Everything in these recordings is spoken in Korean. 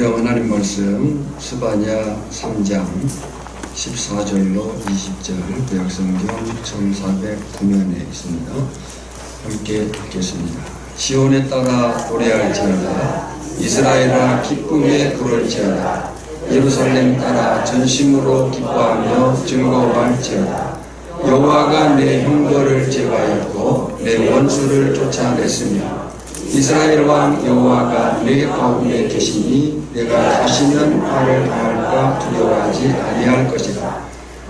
성경 하나님 말씀 스바냐 3장 14절로 20절 구약성경 1409면에 있습니다. 함께 읽겠습니다. 시온에 따라 노래할지어다. 이스라엘아 기쁨에 부를지어다. 예루살렘 따라 전심으로 기뻐하며 즐거워할지어다. 여호와가 내 형벌을 제거하였고 내 원수를 쫓아냈으며 이스라엘 왕 여호와가 내 가운데 계시니 내가 다시는 화를 당할까 두려워하지 아니할 것이다.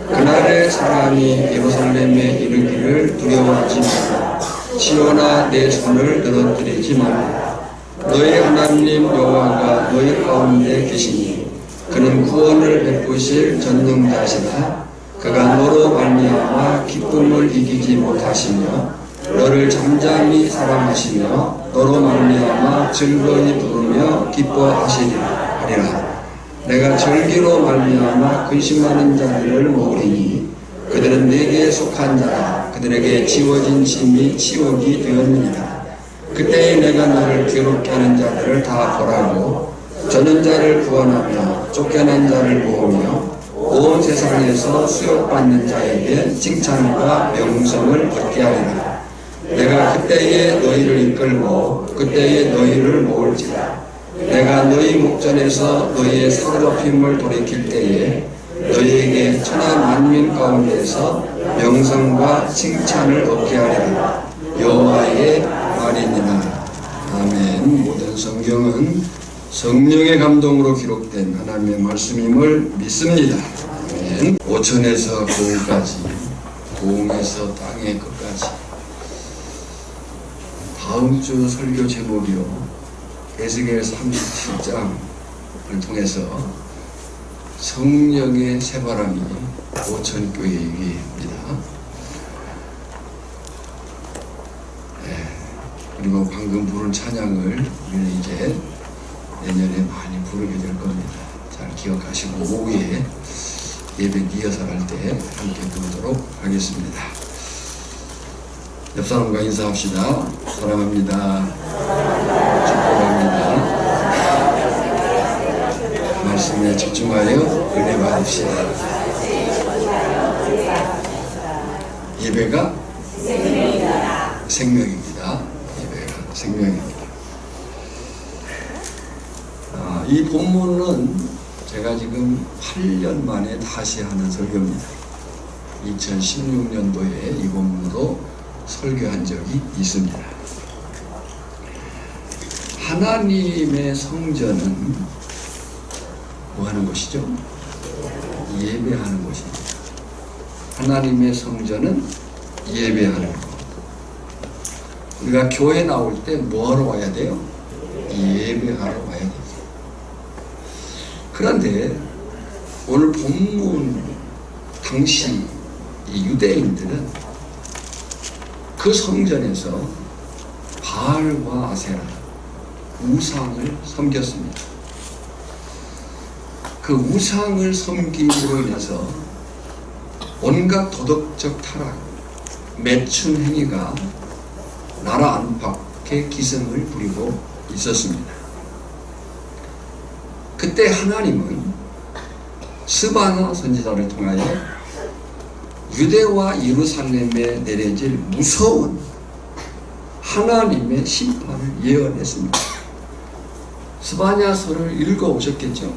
그날에 사람이 예루살렘에 이르기를 두려워하지 말라. 시온아 내 손을 늘어뜨리지 말라. 너의 하나님 여호와가 너희 가운데 계시니 그는 구원을 베푸실 전능자시다. 그가 너로 말미암아 기쁨을 이기지 못하시며 너를 잠잠히 사랑하시며 너로 말미암아 즐거이 부르며 기뻐하시리라. 내가 절기로 말미암아 근심하는 자들을 모으리니 그들은 내게 속한 자라. 그들에게 지워진 짐이 치욕이 되었느니라. 그때에 내가 너를 괴롭게 하는 자들을 다 벌하고 저는 자를 구원하며 쫓겨난 자를 모으며 온 세상에서 수욕받는 자에게 칭찬과 명성을 얻게 하리라. 내가 그때에 너희를 이끌고 그때에 너희를 모을지라. 내가 너희 목전에서 너희의 사로잡힘을 돌이킬 때에 너희에게 천하 만민 가운데서 명성과 칭찬을 얻게 하리라. 여호와의 말이니라. 아멘. 모든 성경은 성령의 감동으로 기록된 하나님의 말씀임을 믿습니다. 아멘. 오천에서 고음까지, 고음에서 땅의 끝까지. 다음 주 설교 제목이요, 에스겔 37장을 통해서 성령의 새바람이 오천교회에게입니다. 그리고 방금 부른 찬양을 우리는 이제 내년에 많이 부르게 될 겁니다. 잘 기억하시고 오후에 예배 리허설 할 때 함께 부르도록 하겠습니다. 옆 사람과 인사합시다. 사랑합니다. 축복합니다. 말씀에 집중하여 은혜 받읍시다. 예배가 생명입니다. 예배가 생명입니다. 이 본문은 제가 지금 8년 만에 다시 하는 설교입니다. 2016년도에 이 본문으로 설교한 적이 있습니다. 하나님의 성전은 뭐 하는 곳이죠? 예배하는 곳입니다. 하나님의 성전은 예배하는 곳. 우리가 교회 나올 때 뭐하러 와야 돼요? 예배하러 와야 돼요. 그런데 오늘 본문 당시 이 유대인들은 그 성전에서 바알과 아세라, 우상을 섬겼습니다. 그 우상을 섬김으로 인해서 온갖 도덕적 타락, 매춘 행위가 나라 안팎에 기승을 부리고 있었습니다. 그때 하나님은 스바냐 선지자를 통하여 유대와 예루살렘에 내려질 무서운 하나님의 심판을 예언했습니다. 스바냐서를 읽어오셨겠죠?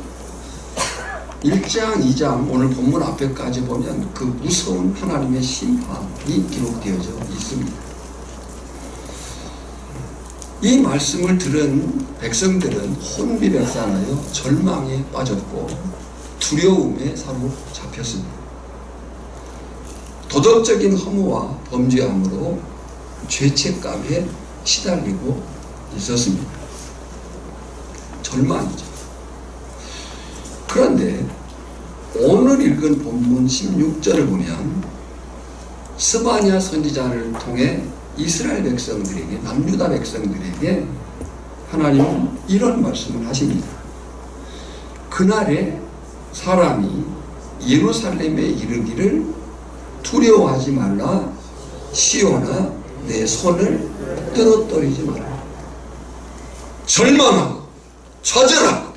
1장, 2장 오늘 본문 앞에까지 보면 그 무서운 하나님의 심판이 기록되어져 있습니다. 이 말씀을 들은 백성들은 혼비백산하여 절망에 빠졌고 두려움에 사로잡혔습니다. 도덕적인 허무와 범죄함으로 죄책감에 시달리고 있었습니다. 절망이죠. 그런데 오늘 읽은 본문 16절을 보면 스바냐 선지자를 통해 이스라엘 백성들에게, 남유다 백성들에게 하나님은 이런 말씀을 하십니다. 그날에 사람이 예루살렘에 이르기를 두려워하지 말라. 시온아 내 손을 떨어뜨리지 마라. 절망하고 좌절하고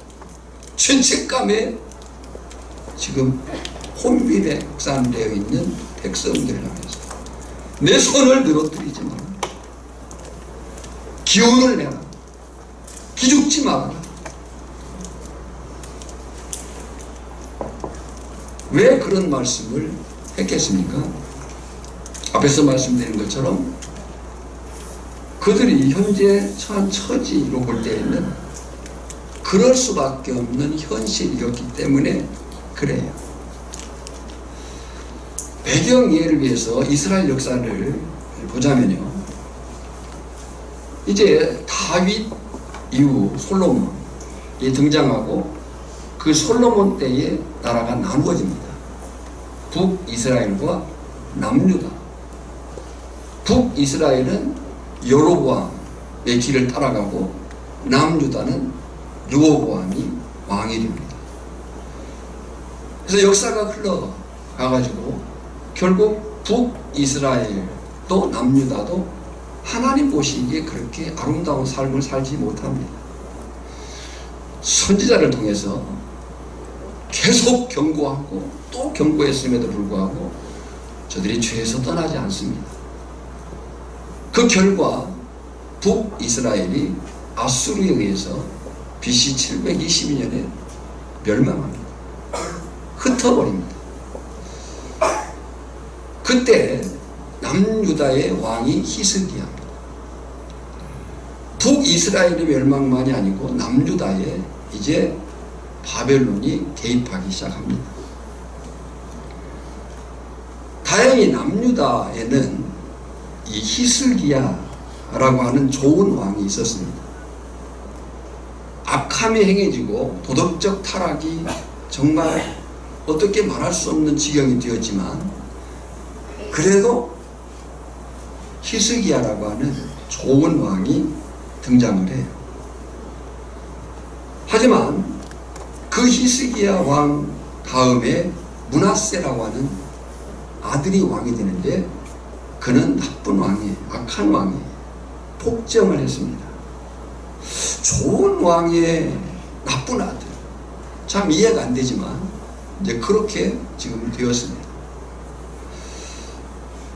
죄책감에 지금 혼비백산되어 있는 백성들을 향해서 내 손을 늘어뜨리지 마라. 기운을 내라. 기죽지 마라. 왜 그런 말씀을 했겠습니까? 앞에서 말씀드린 것처럼 그들이 현재 처한 처지로 볼 때에는 그럴 수밖에 없는 현실이었기 때문에 그래요. 배경 이해를 위해서 이스라엘 역사를 보자면요, 이제 다윗 이후 솔로몬이 등장하고 그 솔로몬 때에 나라가 나누어집니다. 북이스라엘과 남유다. 북이스라엘은 여로보암의 길을 따라가고 남유다는 르호보암이 왕이 됩니다. 그래서 역사가 흘러가가지고 결국 북이스라엘도 남유다도 하나님 보시기에 그렇게 아름다운 삶을 살지 못합니다. 선지자를 통해서 계속 경고하고 또 경고했음에도 불구하고 저들이 죄에서 떠나지 않습니다. 그 결과 북이스라엘이 아수르에 의해서 BC 722년에 멸망합니다. 흩어버립니다. 그때 남유다의 왕이 히스기야입니다. 북이스라엘의 멸망만이 아니고 남유다에 이제 바벨론이 개입하기 시작합니다. 다행히 남유다에는 이 히스기야라고 하는 좋은 왕이 있었습니다. 악함이 행해지고 도덕적 타락이 정말 어떻게 말할 수 없는 지경이 되었지만 그래도 히스기야라고 하는 좋은 왕이 등장을 해요. 하지만 그 히스기야 왕 다음에 므낫세라고 하는 아들이 왕이 되는데 그는 나쁜 왕이에요. 악한 왕이에요. 폭정을 했습니다. 좋은 왕의 나쁜 아들. 참 이해가 안 되지만 이제 그렇게 지금 되었습니다.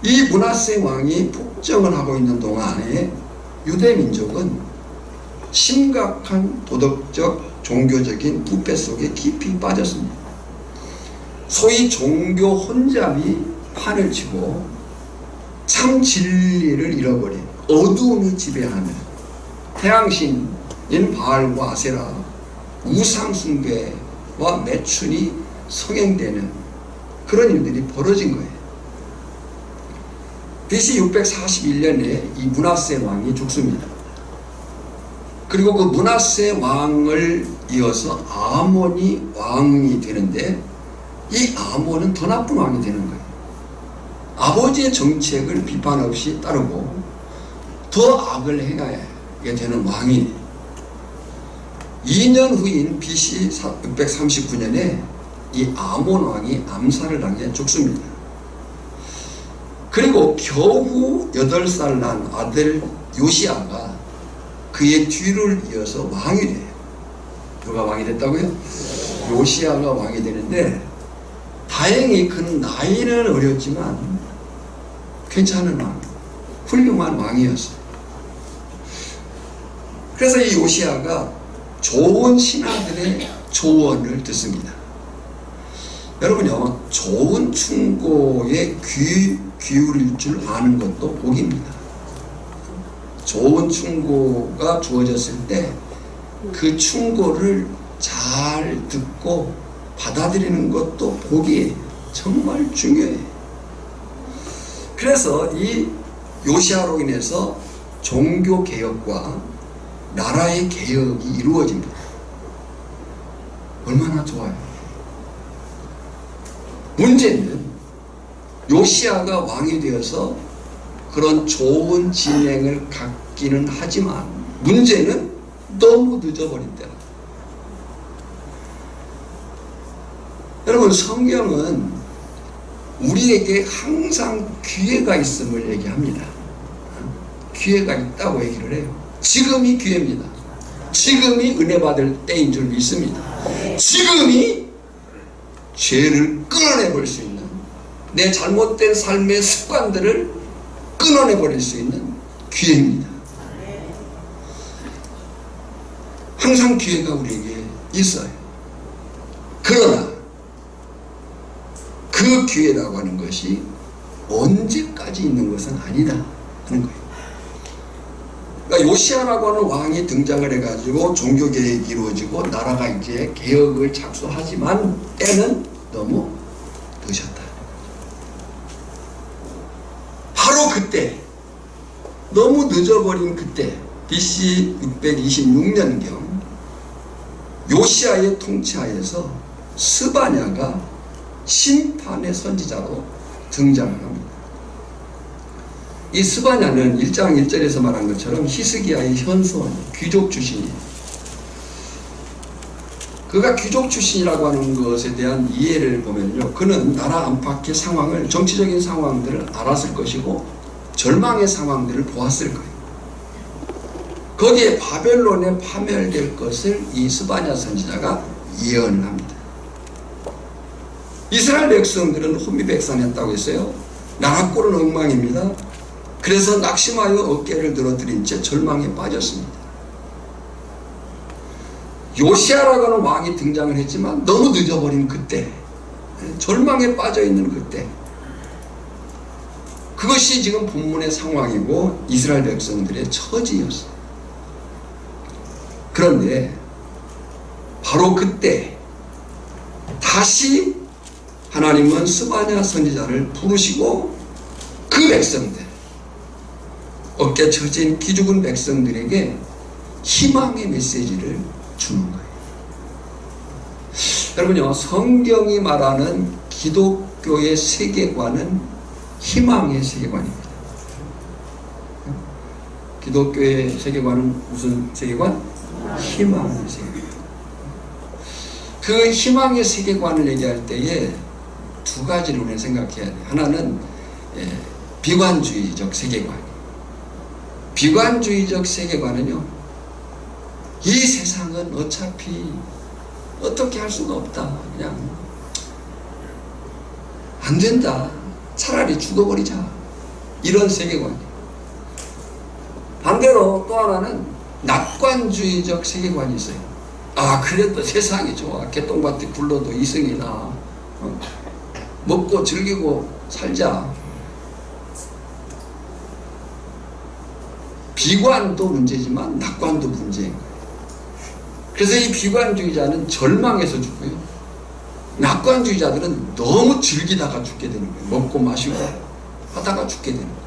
이 므낫세 왕이 폭정을 하고 있는 동안에 유대 민족은 심각한 도덕적 종교적인 부패 속에 깊이 빠졌습니다. 소위 종교 혼잡이 판을 치고 참 진리를 잃어버린 어두움이 지배하는 태양신인 바알과 아세라, 우상숭배와 매춘이 성행되는 그런 일들이 벌어진 거예요. BC 641년에 이 므낫세 왕이 죽습니다. 그리고 그 므낫세 왕을 이어서 아몬이 왕이 되는데 이 아몬은 더 나쁜 왕이 되는 거예요. 아버지의 정책을 비판 없이 따르고 더 악을 행하게 되는 왕이 2년 후인 BC 639년에 이 아몬 왕이 암살을 당해 죽습니다. 그리고 겨우 8살 난 아들 요시아가 그의 뒤를 이어서 왕이 돼요. 누가 왕이 됐다고요? 요시아가 왕이 되는데 다행히 그는 나이는 어렸지만 괜찮은 왕, 훌륭한 왕이었어요. 그래서 이 요시아가 좋은 신하들의 조언을 듣습니다. 여러분요, 좋은 충고에 귀 기울일 줄 아는 것도 복입니다. 좋은 충고가 주어졌을 때 그 충고를 잘 듣고 받아들이는 것도 복이에요. 정말 중요해요. 그래서 이 요시아로 인해서 종교 개혁과 나라의 개혁이 이루어집니다. 얼마나 좋아요. 문제는 요시아가 왕이 되어서 그런 좋은 진행을 갖기는 하지만 문제는 너무 늦어버린다. 여러분, 성경은 우리에게 항상 기회가 있음을 얘기합니다. 기회가 있다고 얘기를 해요. 지금이 기회입니다. 지금이 은혜 받을 때인 줄 믿습니다. 지금이 죄를 끊어내볼 수 있는, 내 잘못된 삶의 습관들을 끊어내버릴 수 있는 기회입니다. 항상 기회가 우리에게 있어요. 그러나 그 기회라고 하는 것이 언제까지 있는 것은 아니다 하는 거예요. 그러니까 요시아라고 하는 왕이 등장을 해가지고 종교개혁이 이루어지고 나라가 이제 개혁을 착수하지만 때는 너무 늦었다. 바로 그때, 너무 늦어버린 그때, BC 626년경 요시아의 통치하에서 스바냐가 심판의 선지자로 등장을 합니다. 이 스바냐는 1장 1절에서 말한 것처럼 히스기야의 현수원, 귀족 출신이에요. 그가 귀족 출신이라고 하는 것에 대한 이해를 보면요, 그는 나라 안팎의 상황을, 정치적인 상황들을 알았을 것이고 절망의 상황들을 보았을 거예요. 거기에 바벨론에 파멸될 것을 이 스바냐 선지자가 예언을 합니다. 이스라엘 백성들은 혼미백산했다고 했어요. 나라 꼴은 엉망입니다. 그래서 낙심하여 어깨를 늘어뜨린 채 절망에 빠졌습니다. 요시아라고 하는 왕이 등장을 했지만 너무 늦어버린 그때, 절망에 빠져있는 그때, 그것이 지금 본문의 상황이고 이스라엘 백성들의 처지였어요. 그런데 바로 그때 다시 하나님은 스바냐 선지자를 부르시고 그 백성들, 어깨 처진 기죽은 백성들에게 희망의 메시지를 주는 거예요. 여러분요, 성경이 말하는 기독교의 세계관은 희망의 세계관입니다. 기독교의 세계관은 무슨 세계관? 희망의 세계관. 그 희망의 세계관을 얘기할 때에 두 가지를 우리는 생각해야 돼요. 하나는 비관주의적 세계관이에요. 비관주의적 세계관은요, 이 세상은 어차피 어떻게 할 수가 없다, 그냥 안 된다, 차라리 죽어버리자, 이런 세계관이에요. 반대로 또 하나는 낙관주의적 세계관이 있어요. 아, 그래도 세상이 좋아, 개똥밭에 굴러도 이승이나, 먹고 즐기고 살자. 비관도 문제지만 낙관도 문제인 거예요. 그래서 이 비관주의자는 절망해서 죽고요, 낙관주의자들은 너무 즐기다가 죽게 되는 거예요. 먹고 마시고 하다가 죽게 되는 거예요.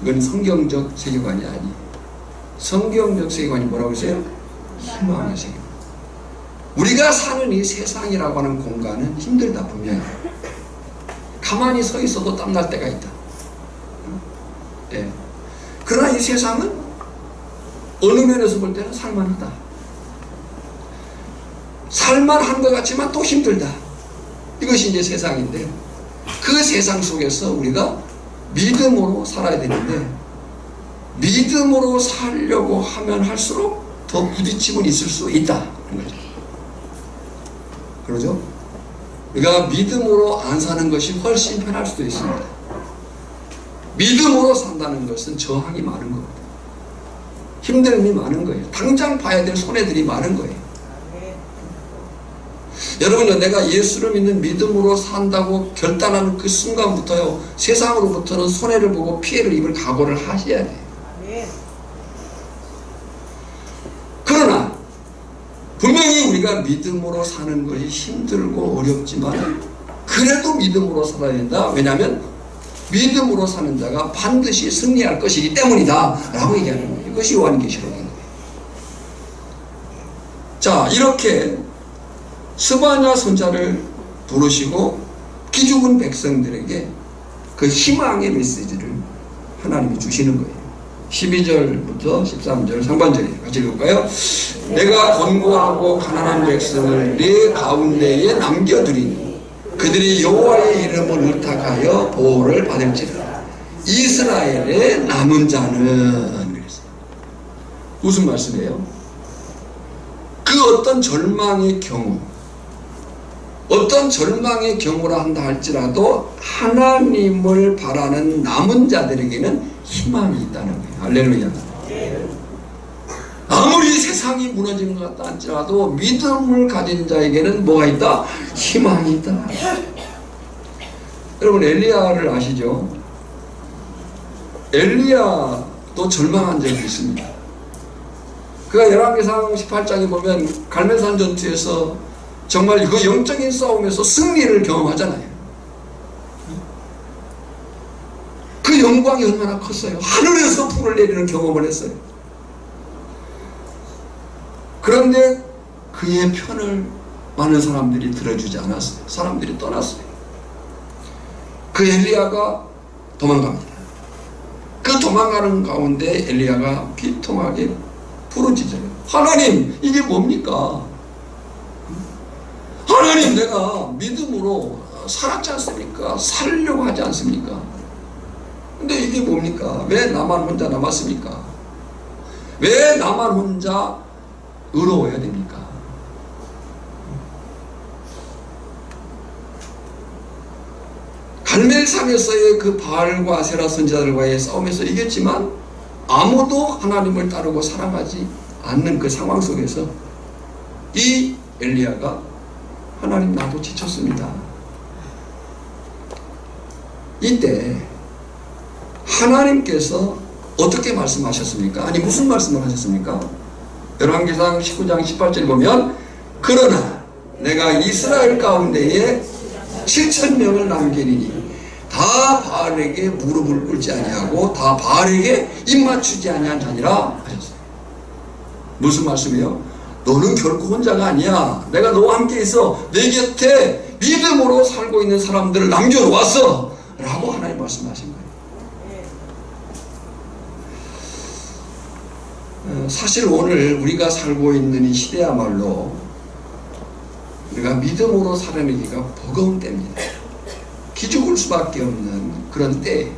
이건 성경적 세계관이 아니에요. 성경적 세계관이 뭐라고 했어요? 희망의 세계관. 우리가 사는 이 세상이라고 하는 공간은 힘들다, 분명히. 가만히 서 있어도 땀날 때가 있다. 예. 그러나 이 세상은 어느 면에서 볼 때는 살만하다. 살만한 것 같지만 또 힘들다. 이것이 이제 세상인데, 그 세상 속에서 우리가 믿음으로 살아야 되는데, 믿음으로 살려고 하면 할수록 더 부딪힘은 있을 수 있다. 그러죠? 우리가 믿음으로 안 사는 것이 훨씬 편할 수도 있습니다. 믿음으로 산다는 것은 저항이 많은 겁니다. 힘듦이 많은 거예요. 당장 봐야 될 손해들이 많은 거예요. 여러분은 내가 예수를 믿는 믿음으로 산다고 결단하는 그 순간부터요, 세상으로부터는 손해를 보고 피해를 입을 각오를 하셔야 돼요. 그러나 분명히 우리가 믿음으로 사는 것이 힘들고 어렵지만 그래도 믿음으로 살아야 된다. 왜냐하면 믿음으로 사는 자가 반드시 승리할 것이기 때문이다 라고 얘기하는 거예요. 이것이 요한계시록인 거예요. 자, 이렇게 스바냐 선자를 부르시고 기죽은 백성들에게 그 희망의 메시지를 하나님이 주시는 거예요. 12절부터 13절 상반절에 같이 읽을까요? 내가 권고하고 가난한 백성을 내 가운데에 남겨두리니 그들이 여호와의 이름을 의탁하여 보호를 받을지라. 이스라엘의 남은 자는, 무슨 말씀이에요? 그 그 어떤 절망의 경우, 어떤 절망의 경우라 한다 할지라도 하나님을 바라는 남은 자들에게는 희망이 있다는 거예요. 할렐루야. 아무리 세상이 무너지는 것 같다 할지라도 믿음을 가진 자에게는 뭐가 있다? 희망이 있다. 여러분, 엘리야를 아시죠? 엘리야도 절망한 적이 있습니다. 그가 열왕기상 18장에 보면 갈멜산 전투에서 정말 그 영적인 싸움에서 승리를 경험하잖아요. 그 영광이 얼마나 컸어요. 하늘에서 불을 내리는 경험을 했어요. 그런데 그의 편을 많은 사람들이 들어주지 않았어요. 사람들이 떠났어요. 그 엘리야가 도망갑니다. 그 도망가는 가운데 엘리야가 비통하게 부르짖어요. 하나님, 이게 뭡니까? 하나님, 내가 믿음으로 살았지 않습니까? 살려고 하지 않습니까? 근데 이게 뭡니까? 왜 나만 혼자 남았습니까? 왜 나만 혼자 의로워야 됩니까? 갈멜산에서의 그 바알과 아세라 선지자들과의 싸움에서 이겼지만 아무도 하나님을 따르고 사랑하지 않는 그 상황 속에서 이 엘리야가 하나님, 나도 지쳤습니다. 이때 하나님께서 어떻게 말씀하셨습니까? 아니, 무슨 말씀을 하셨습니까? 열왕기상 19장 18절 보면, 그러나 내가 이스라엘 가운데에 7,000명을 남기리니 다 바알에게 무릎을 꿇지 아니하고 다 바알에게 입맞추지 아니한 자니라 하셨어요. 무슨 말씀이요? 너는 결코 혼자가 아니야. 내가 너와 함께 있어. 내 곁에 믿음으로 살고 있는 사람들을 남겨놓았어 라고 하나님 말씀하신 거예요. 사실 오늘 우리가 살고 있는 이 시대야말로 우리가 믿음으로 살아내기가 버거운 때입니다. 기죽을 수밖에 없는 그런 때,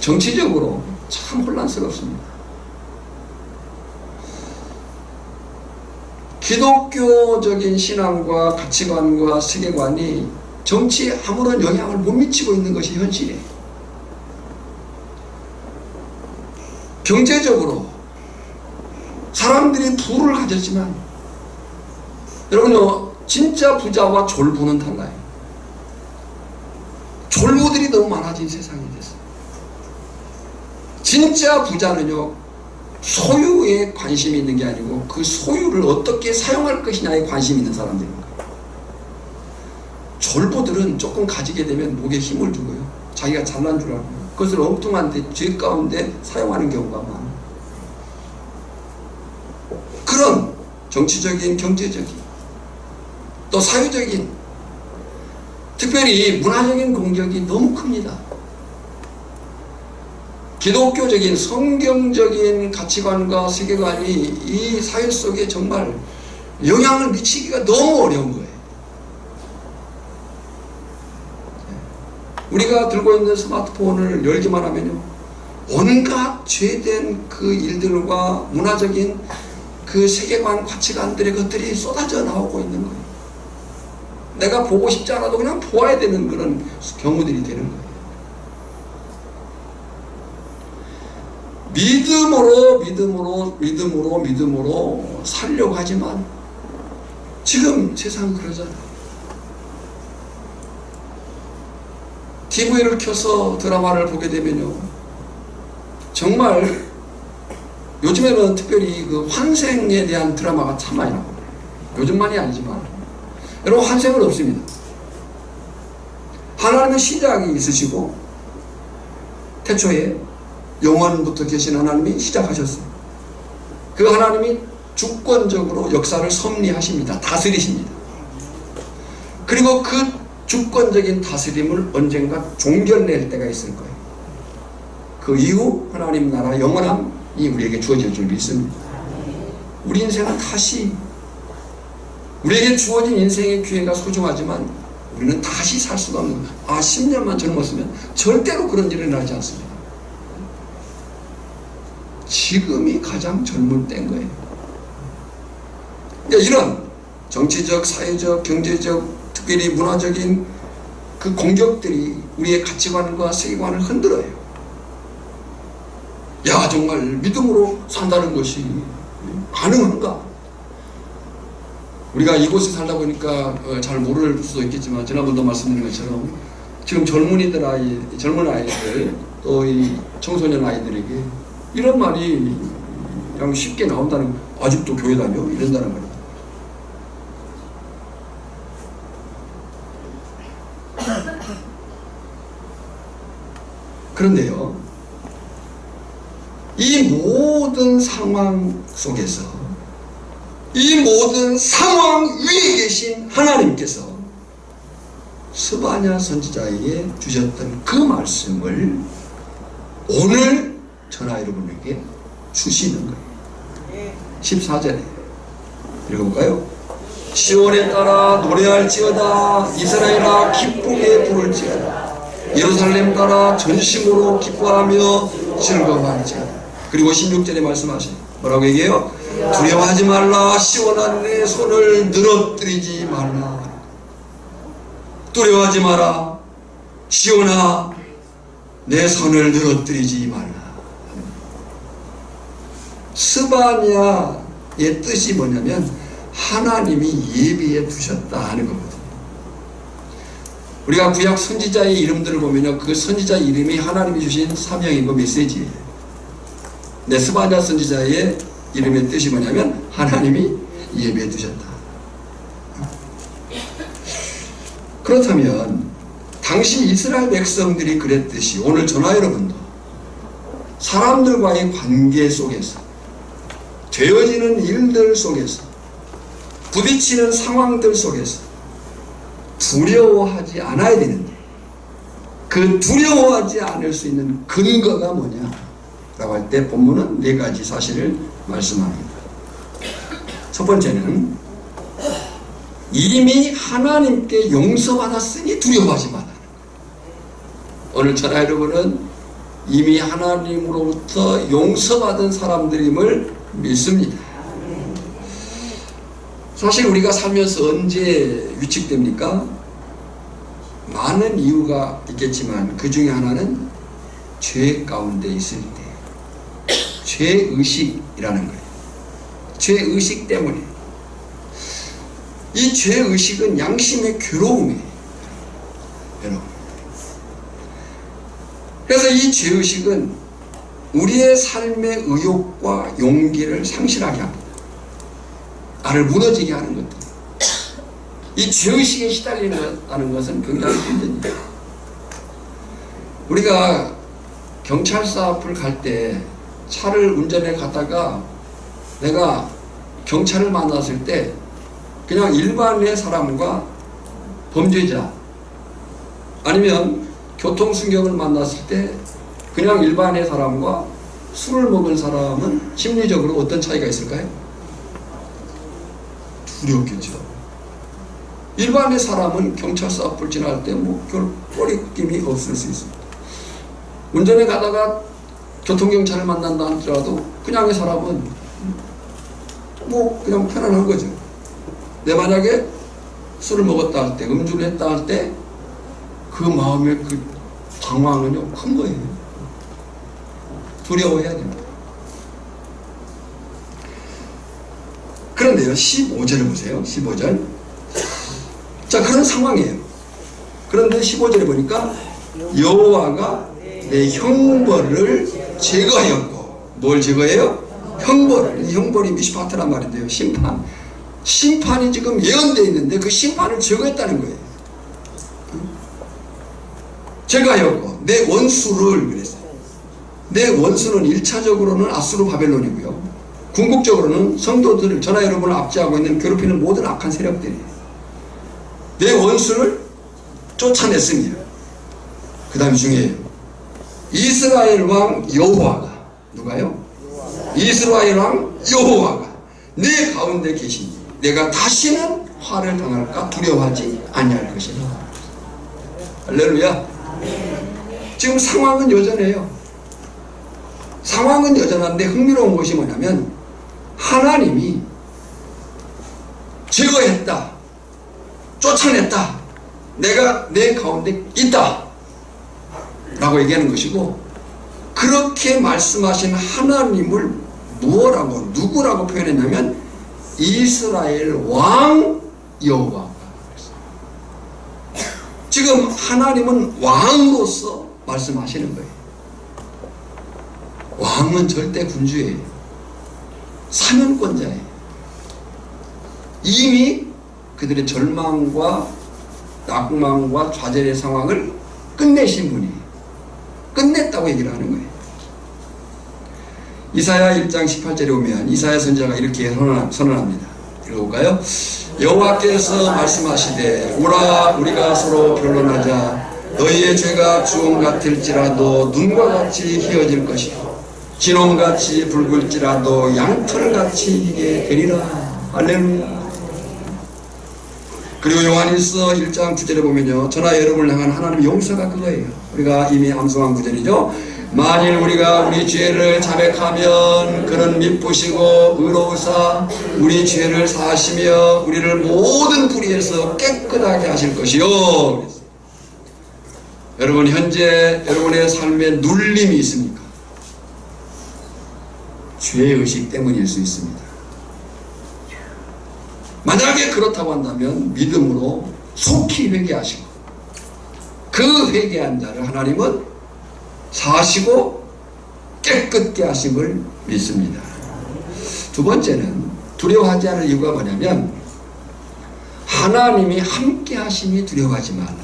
정치적으로 참 혼란스럽습니다. 기독교적인 신앙과 가치관과 세계관이 정치에 아무런 영향을 못 미치고 있는 것이 현실이에요. 경제적으로 사람들이 부를 가졌지만, 여러분요, 진짜 부자와 졸부는 달라요. 졸부들이 너무 많아진 세상이 됐어요. 진짜 부자는요, 소유에 관심이 있는 게 아니고 그 소유를 어떻게 사용할 것이냐에 관심이 있는 사람들입니다. 졸부들은 조금 가지게 되면 목에 힘을 주고요, 자기가 잘난 줄 알고 그것을 엉뚱한 죄 가운데 사용하는 경우가 많아요. 그런 정치적인, 경제적인, 또 사회적인, 특별히 문화적인 공격이 너무 큽니다. 기독교적인 성경적인 가치관과 세계관이 이 사회 속에 정말 영향을 미치기가 너무 어려운 거예요. 우리가 들고 있는 스마트폰을 열기만 하면요, 온갖 죄된 그 일들과 문화적인 그 세계관, 가치관들의 것들이 쏟아져 나오고 있는 거예요. 내가 보고 싶지 않아도 그냥 보아야 되는 그런 경우들이 되는 거예요. 믿음으로 살려고 하지만 지금 세상은 그러잖아요. TV를 켜서 드라마를 보게 되면요, 정말 요즘에는 특별히 그 환생에 대한 드라마가 참 많이 나와요. 요즘만이 아니지만 여러분, 환생은 없습니다. 하나님의 시작이 있으시고 태초에 영원부터 계신 하나님이 시작하셨어요. 그 하나님이 주권적으로 역사를 섭리하십니다. 다스리십니다. 그리고 그 주권적인 다스림을 언젠가 종결낼 때가 있을 거예요. 그 이후 하나님 나라 영원함이 우리에게 주어질 줄 믿습니다. 우리 인생은 다시, 우리에게 주어진 인생의 기회가 소중하지만 우리는 다시 살 수가 없는, 10년만 젊었으면 절대로 그런 일은 일어나지 않습니다. 지금이 가장 젊을 때인 거예요. 그러니까 이런 정치적, 사회적, 경제적, 특별히 문화적인 그 공격들이 우리의 가치관과 세계관을 흔들어요. 야, 정말 믿음으로 산다는 것이 가능한가? 우리가 이곳에 살다 보니까 잘 모를 수도 있겠지만, 지난번도 말씀드린 것처럼 지금 젊은 아이들, 또 이 청소년 아이들에게 이런 말이 그냥 쉽게 나온다는, 아직도 교회 다녀? 이런다는 말이에요. 그런데요, 이 모든 상황 속에서, 이 모든 상황 위에 계신 하나님께서 스바냐 선지자에게 주셨던 그 말씀을 오늘 저나 여러분에게 주시는 거예요. 14절에 읽어볼까요? 시온에 따라 노래할지어다. 이스라엘아 기쁘게 부를지어다. 예루살렘 따라 전심으로 기뻐하며 즐거워할지어다. 그리고 16절에 말씀하시네. 뭐라고 얘기해요? 두려워하지 말라. 시온아 내 손을 늘어뜨리지 말라. 두려워하지 마라. 시온아 내 손을 늘어뜨리지 말라. 스바냐의 뜻이 뭐냐면 하나님이 예비해 두셨다 하는 거거든요. 우리가 구약 선지자의 이름들을 보면요, 그 선지자 이름이 하나님이 주신 사명이고 메시지예요. 네, 스바냐 선지자의 이름의 뜻이 뭐냐면 하나님이 예비해 두셨다. 그렇다면 당시 이스라엘 백성들이 그랬듯이 오늘 저나 여러분도 사람들과의 관계 속에서, 되어지는 일들 속에서, 부딪히는 상황들 속에서 두려워하지 않아야 되는데, 그 두려워하지 않을 수 있는 근거가 뭐냐 라고 할 때 본문은 4가지 사실을 말씀합니다. 첫 번째는 이미 하나님께 용서받았으니 두려워하지 말라는 거예요. 오늘 저나 여러분은 이미 하나님으로부터 용서받은 사람들임을 믿습니다. 사실 우리가 살면서 언제 위축됩니까? 많은 이유가 있겠지만 그 중에 하나는 죄 가운데 있을 때, 죄의식이라는 거예요. 죄의식 때문에. 이 죄의식은 양심의 괴로움이에요. 여러분. 그래서 이 죄의식은 우리의 삶의 의욕과 용기를 상실하게 합니다. 나를 무너지게 하는 것들. 이 죄의식에 시달린다는 것은 굉장히 힘든 일이에요. 우리가 경찰서 앞을 갈 때 차를 운전해 가다가 내가 경찰을 만났을 때 그냥 일반의 사람과 범죄자, 아니면 교통순경을 만났을 때 그냥 일반의 사람과 술을 먹은 사람은 심리적으로 어떤 차이가 있을까요? 두렵겠죠. 일반의 사람은 경찰서 앞을 지날 때 뭐 꺼리낌이 없을 수 있습니다. 운전해 가다가 교통경찰을 만난다 하더라도 그냥의 사람은 뭐 그냥 편안한 거죠. 내 만약에 술을 먹었다 할 때, 음주를 했다 할 때 그 마음의 그 당황은요 큰 거예요. 두려워해야 됩니다. 그런데요, 15절을 보세요. 15절. 자, 그런 상황이에요. 그런데 15절에 보니까 여호와가 내 형벌을 제거하였고, 뭘 제거해요? 형벌을. 이 형벌이 미슈파트란 말인데요, 심판. 심판이 지금 예언되어 있는데 그 심판을 제거했다는 거예요. 제거하였고 내 원수를, 그랬어요. 내 원수는 1차적으로는 아수르 바벨론이고요, 궁극적으로는 성도들을, 저나 여러분을 압제하고 있는 괴롭히는 모든 악한 세력들이에요. 내 원수를 쫓아냈습니다. 그 다음 중에 이스라엘 왕 여호와가, 누가요? 이스라엘 왕 여호와가 내 가운데 계시니 내가 다시는 화를 당할까 두려워하지 아니할 것이라. 할렐루야. 지금 상황은 여전해요. 상황은 여전한데 흥미로운 것이 뭐냐면 하나님이 제거했다, 쫓아냈다, 내가 내 가운데 있다 라고 얘기하는 것이고, 그렇게 말씀하신 하나님을 무엇라고, 누구라고 표현했냐면 이스라엘 왕 여호와. 지금 하나님은 왕으로서 말씀하시는 거예요. 왕은 절대 군주예요. 사면권자예요. 이미 그들의 절망과 낙망과 좌절의 상황을 끝내신 분이에요. 끝냈다고 얘기를 하는 거예요. 이사야 1장 18절에 보면 이사야 선지자가 이렇게 선언합니다. 읽어볼까요? 여호와께서 말씀하시되 오라 우리가 서로 변론하자. 너희의 죄가 주홍 같을지라도 눈과 같이 희어질 것이요 진홍같이 붉을지라도 양털같이 희게 되리라. 할렐루야. 그리고 요한일서 1장 9절에 보면요, 저나 여러분을 향한 하나님의 용서가 그거예요. 우리가 이미 암송한 구절이죠. 만일 우리가 우리 죄를 자백하면 그는 미쁘시고 의로우사 우리 죄를 사하시며 우리를 모든 불의에서 깨끗하게 하실 것이요. 여러분, 현재 여러분의 삶에 눌림이 있습니까? 죄의식 때문일 수 있습니다. 만약에 그렇다고 한다면 믿음으로 속히 회개하시고 그 회개한 자를 하나님은 사시고 깨끗게 하심을 믿습니다. 두 번째는 두려워하지 않을 이유가 뭐냐면 하나님이 함께 하심이 두려워하지 말라.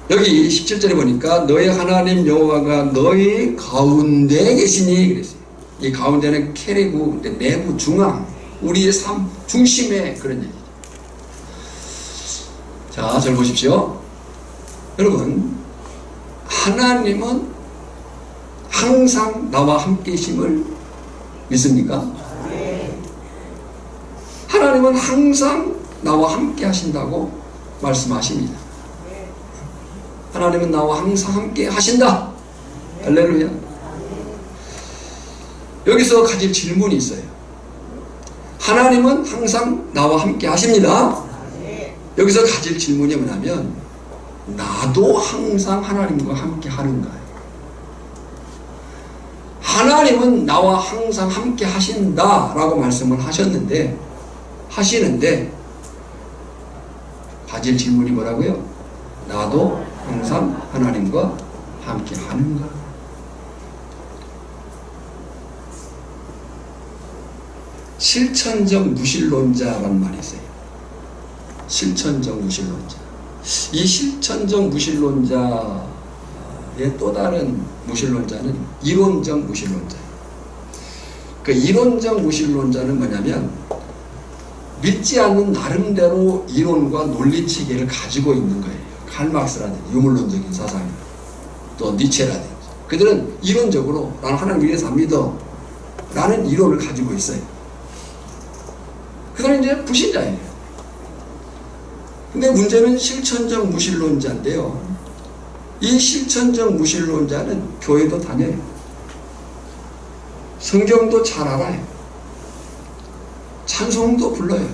여기 17절에 보니까 너희 하나님 여호와가 너희 가운데 계시니 그랬어요. 이 가운데는 캐리고 내부 중앙, 우리의 삶 중심에 그런 얘기죠. 자, 잘 보십시오. 여러분, 하나님은 항상 나와 함께 계심을 믿습니까? 하나님은 항상 나와 함께 하신다고 말씀하십니다. 하나님은 나와 항상 함께 하신다. 할렐루야. 여기서 가질 질문이 있어요. 하나님은 항상 나와 함께 하십니다. 여기서 가질 질문이 뭐냐면 나도 항상 하나님과 함께 하는가? 하나님은 나와 항상 함께 하신다라고 말씀을 하시는데 가질 질문이 뭐라고요? 나도 항상 하나님과 함께 하는가? 실천적 무신론자라는 말이 있어요. 실천적 무신론자. 이 실천적 무신론자의 또 다른 무신론자는 이론적 무신론자예요. 그 이론적 무신론자는 뭐냐면 믿지 않는 나름대로 이론과 논리체계를 가지고 있는 거예요. 칼막스라든지 유물론적인 사상, 또 니체라든지 그들은 이론적으로 나는 하나님 위해서 안 믿어 라는 이론을 가지고 있어요. 그들은 이제 불신자예요. 근데 문제는 실천적 무신론자인데요, 이 실천적 무신론자는 교회도 다녀요. 성경도 잘 알아요. 찬송도 불러요.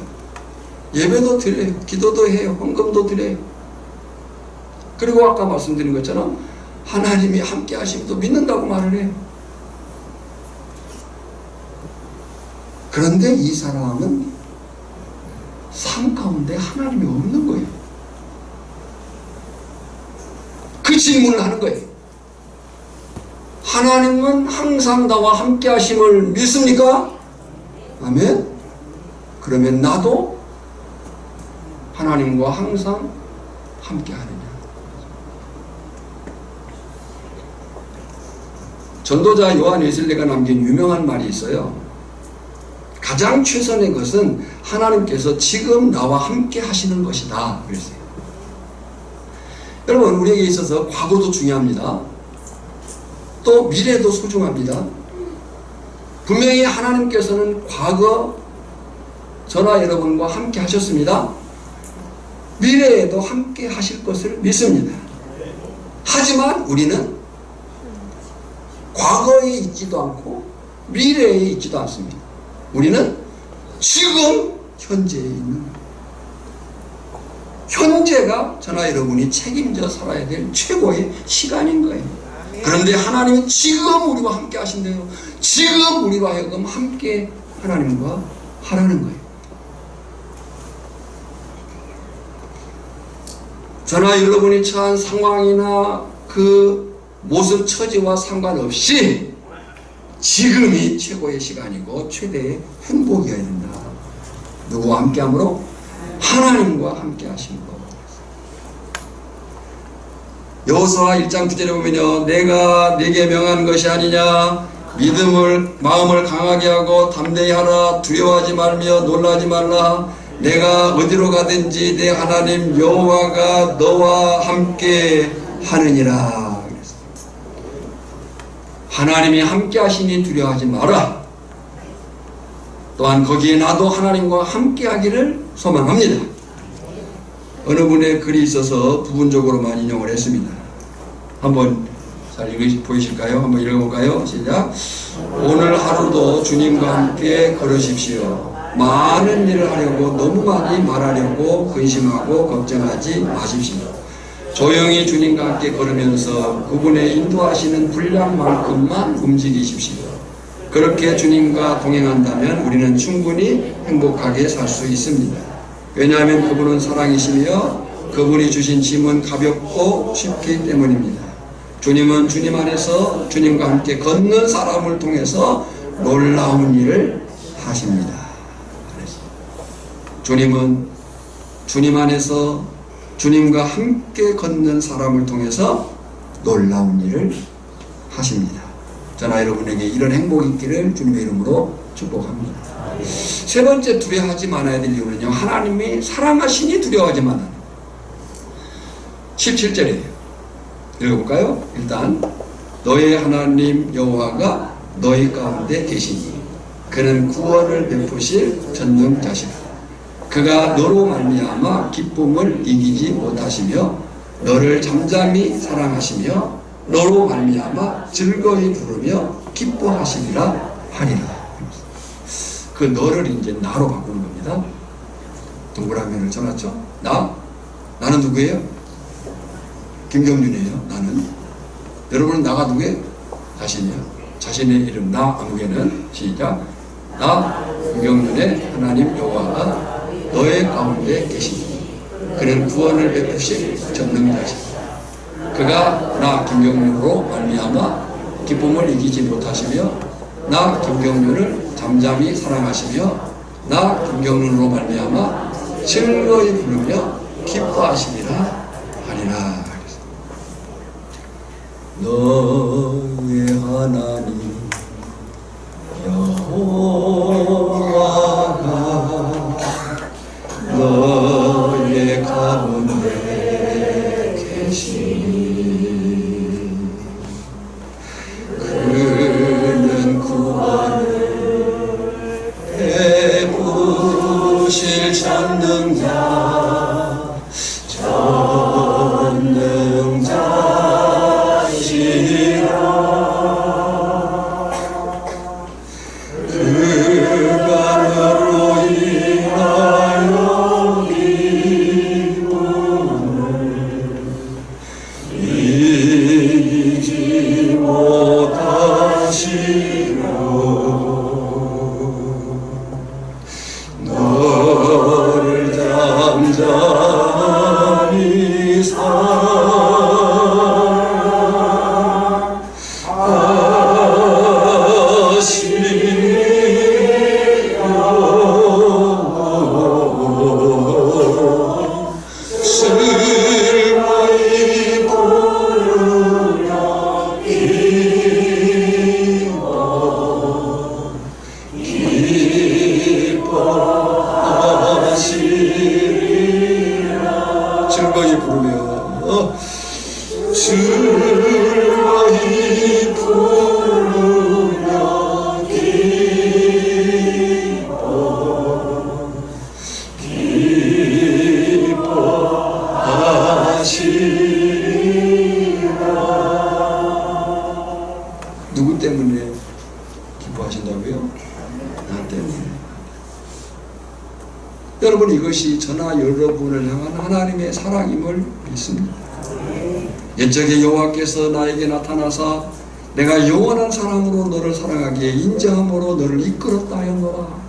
예배도 드려요. 기도도 해요. 헌금도 드려요. 그리고 아까 말씀드린 것처럼 하나님이 함께 하심도 믿는다고 말을 해요. 그런데 이 사람은 삶 가운데 하나님이 없는 거예요. 그 질문을 하는 거예요. 하나님은 항상 나와 함께 하심을 믿습니까? 아멘. 그러면 나도 하나님과 항상 함께 하느냐? 전도자 요한 웨슬리가 남긴 유명한 말이 있어요. 가장 최선의 것은 하나님께서 지금 나와 함께 하시는 것이다 그랬어요. 여러분, 우리에게 있어서 과거도 중요합니다. 또 미래도 소중합니다. 분명히 하나님께서는 과거 저나 여러분과 함께 하셨습니다. 미래에도 함께 하실 것을 믿습니다. 하지만 우리는 과거에 있지도 않고 미래에 있지도 않습니다. 우리는 지금 현재에 있는 현재가 저나 여러분이 책임져 살아야 될 최고의 시간인 거예요. 그런데 하나님은 지금 우리와 함께 하신대요. 지금 우리로 하여금 함께 하나님과 하라는 거예요. 저나 여러분이 처한 상황이나 그 모습 처지와 상관없이 지금이 최고의 시간이고 최대의 행복이어야 된다. 누구와 함께함으로? 하나님과 함께 하심으로. 여호수아 1장 9절에 보면요, 내가 네게 명한 것이 아니냐, 마음을 강하게 하고 담대히 하라. 두려워하지 말며 놀라지 말라. 내가 어디로 가든지 내 하나님 여호와가 너와 함께 하느니라. 하나님이 함께 하시니 두려워하지 마라. 또한 거기에 나도 하나님과 함께 하기를 소망합니다. 어느 분의 글이 있어서 부분적으로만 인용을 했습니다. 한번 잘 보이실까요? 한번 읽어볼까요? 시작. 오늘 하루도 주님과 함께 걸으십시오. 많은 일을 하려고 너무 많이 말하려고 근심하고 걱정하지 마십시오. 조용히 주님과 함께 걸으면서 그분의 인도하시는 분량만큼만 움직이십시오. 그렇게 주님과 동행한다면 우리는 충분히 행복하게 살 수 있습니다. 왜냐하면 그분은 사랑이시며 그분이 주신 짐은 가볍고 쉽기 때문입니다. 주님은 주님 안에서 주님과 함께 걷는 사람을 통해서 놀라운 일을 하십니다. 주님은 주님 안에서 주님과 함께 걷는 사람을 통해서 놀라운 일을 하십니다. 저나 여러분에게 이런 행복이 있기를 주님의 이름으로 축복합니다. 세 번째, 두려워하지 말아야 될 이유는요, 하나님이 사랑하시니 두려워하지 말아요. 17절이에요. 읽어볼까요? 일단 너의 하나님 여호와가 너희 가운데 계시니 그는 구원을 베푸실 전능자시라. 그가 너로 말미암아 기쁨을 이기지 못하시며 너를 잠잠히 사랑하시며 너로 말미암아 즐거이 부르며 기뻐하시리라 하리라. 그 너를 이제 나로 바꾸는 겁니다. 동그라미를 쳐놨죠? 나는 누구예요? 김경준이에요. 나는. 여러분은 나가 누구예요? 자신이요. 자신의 이름 나 아무개는 시작. 나 김경준의 하나님 여호와가 너의 가운데 계시니 그는 구원을 베푸실 전능자시다. 그가 나 김경률로 말미암아 기쁨을 이기지 못하시며 나 김경률을 잠잠히 사랑하시며 나 김경률로 말미암아 즐거이 부르며 기뻐하시리라 하리라. 너의 하나님 여호와가 너의 가운데 계시니 그는 구원을 베푸실 전능자시라. 너를 다 여러분, 이것이 저나 여러분을 향한 하나님의 사랑임을 믿습니다. 옛적에 여호와께서 나에게 나타나사 내가 영원한 사랑으로 너를 사랑하기에 인자함으로 너를 이끌었다 하였노라.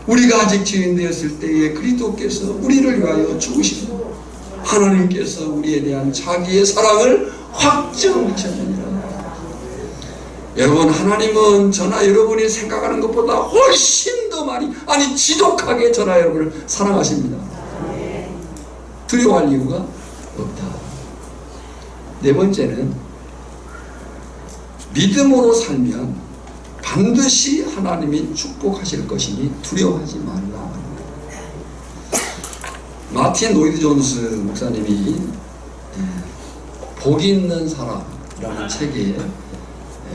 우리가 아직 죄인 되었을 때에 그리스도께서 우리를 위하여 죽으시고 하나님께서 우리에 대한 자기의 사랑을 확정하셨느니라. 여러분, 하나님은 저나 여러분이 생각하는 것보다 훨씬 더 많이, 아니 지독하게 저나 여러분을 사랑하십니다. 두려워할 이유가 없다. 네 번째는 믿음으로 살면 반드시 하나님이 축복하실 것이니 두려워하지 말라. 마틴 노이드 존스 목사님이 복 있는 사람이라는 책에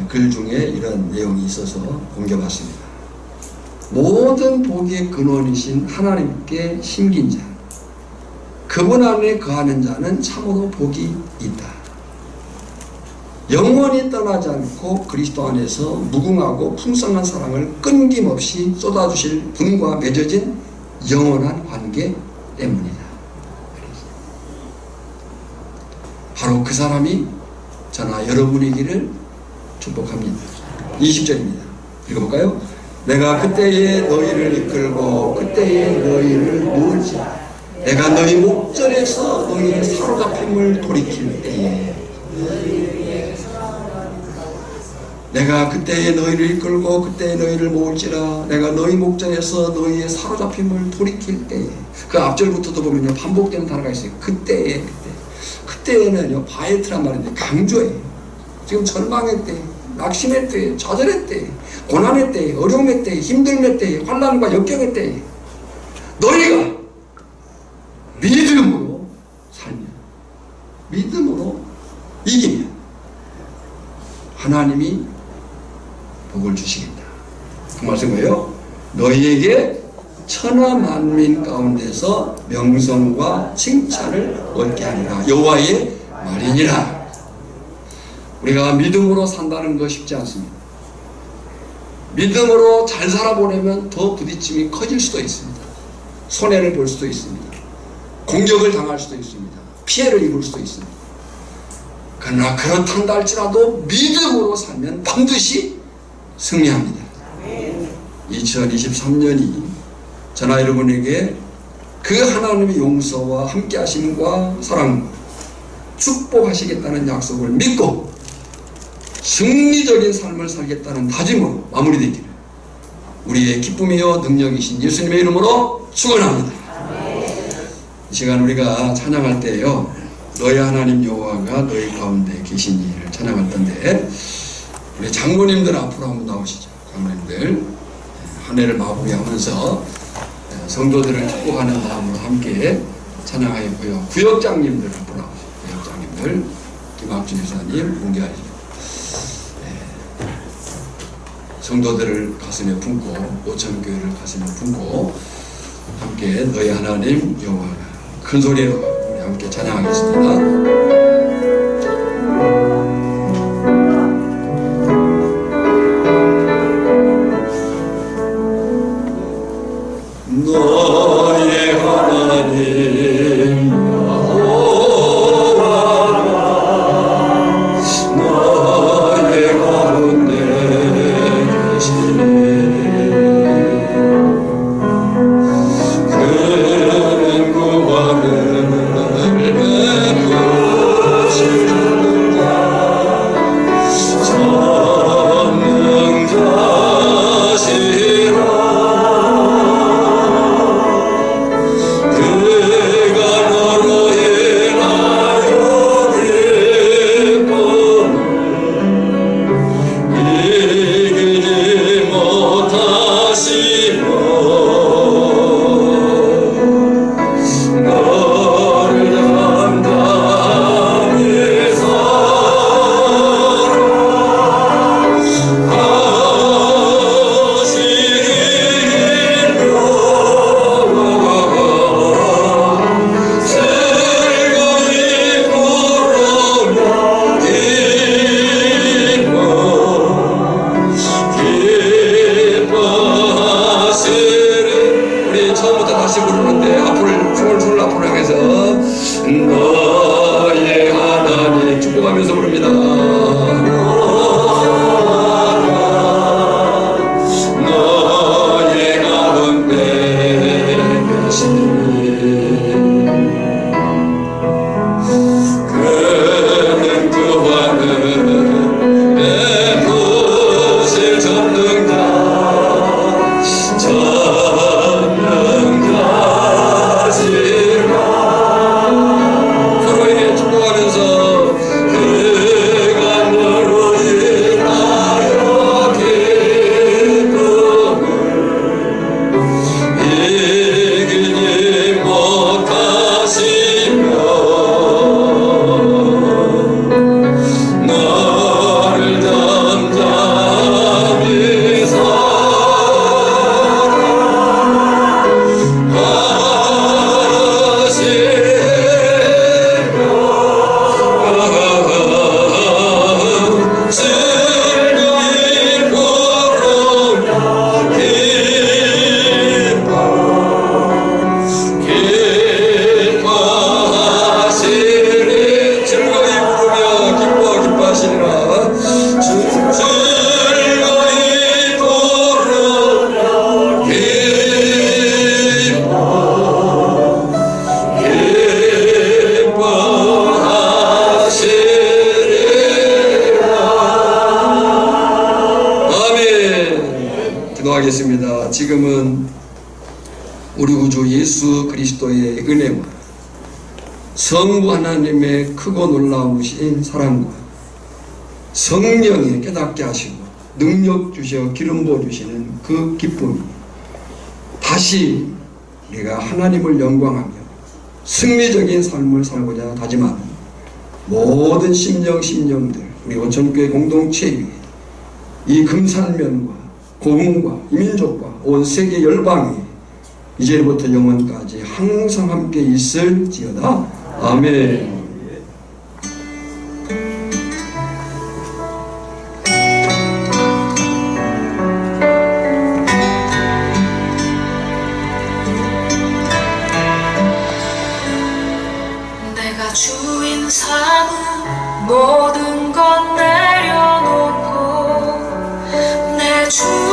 글 중에 이런 내용이 있어서 옮겨봤습니다. 모든 복의 근원이신 하나님께 심긴 자, 그분 안에 거하는 자는 참으로 복이 있다. 영원히 떠나지 않고 그리스도 안에서 무궁하고 풍성한 사랑을 끊김없이 쏟아주실 분과 맺어진 영원한 관계 때문이다. 바로 그 사람이 저나 여러분이기를 축복합니다. 20절입니다. 읽어볼까요? 내가 그때에 너희를 이끌고 그때에 너희를 모을지라. 내가 너희 목전에서 너희의 사로잡힘을 돌이킬 때에 내가 그때에 너희를 이끌고 그때에 너희를 모을지라. 내가 너희 목전에서 너희의 사로잡힘을 돌이킬 때에. 그 앞절부터도 보면요, 반복되는 단어가 있어요. 그때에. 그때에는요, 바이트란 말인데 강조해요. 지금 절망의 때, 낙심의 때, 좌절의 때, 고난의 때, 어려움의 때, 힘듦의 때, 환난과 역경의 때 너희가 믿음으로 살면, 믿음으로 이기면 하나님이 복을 주시겠다. 그 말씀 뭐예요? 너희에게 천하 만민 가운데서 명성과 칭찬을 얻게 하리라. 여호와의 말이니라. 우리가 믿음으로 산다는 거 쉽지 않습니다. 믿음으로 잘 살아보려면 더 부딪힘이 커질 수도 있습니다. 손해를 볼 수도 있습니다. 공격을 당할 수도 있습니다. 피해를 입을 수도 있습니다. 그러나 그렇단다 할지라도 믿음으로 살면 반드시 승리합니다. 2023년이 저나 여러분에게 그 하나님의 용서와 함께 하심과 사랑, 축복하시겠다는 약속을 믿고 승리적인 삶을 살겠다는 다짐으로 마무리되기를 우리의 기쁨이요 능력이신 예수님의 이름으로 축원합니다. 이 시간 우리가 찬양할 때요, 너희 하나님 여호와가 너희 가운데 계시니를 찬양할 텐데, 우리 장로님들 앞으로 한번 나오시죠. 장로님들 한 해를 마무리하면서 성도들을 축복하는 마음으로 함께 찬양하였고요. 구역장님들 앞으로 나오시죠. 구역장님들 김학준 회사님 공개하시죠. 성도들을 가슴에 품고, 오천교회를 가슴에 품고 함께 너희 하나님 여호와가 큰 소리로 우리 함께 찬양하겠습니다. 너의 하나님 여호와가 너의 가운데 계시니 그는 구원을 베푸시는 자 전능자시라. 그가 우리 처음부터 다시 부르는데 앞을 춤을 앞으로 향해서 너의 하나님 축복하면서 부릅니다. 너의 가운데 계시니 그는 구하는 내 붓을 접는 자 서로에게 축복하면서 그가 너로 인하여 기쁨을 이기지 못하시며 너를 잠잠히 기도하겠습니다. 지금은 우리 구주 예수 그리스도의 은혜와 성부 하나님의 크고 놀라우신 사랑과 성령이 깨닫게 하시고 능력 주셔 기름 부어 주시는 그 기쁨이 다시 우리가 하나님을 영광하며 승리적인 삶을 살고자 다짐하는 모든 심령들 우리 온천교회 공동체 위에 이 금산면과 고흥과 이민족과 온 세계 열방이 이제부터 영원까지 항상 함께 있을지어다. 아멘. 내가 주인 삼은 모든 것 내려놓고 내 주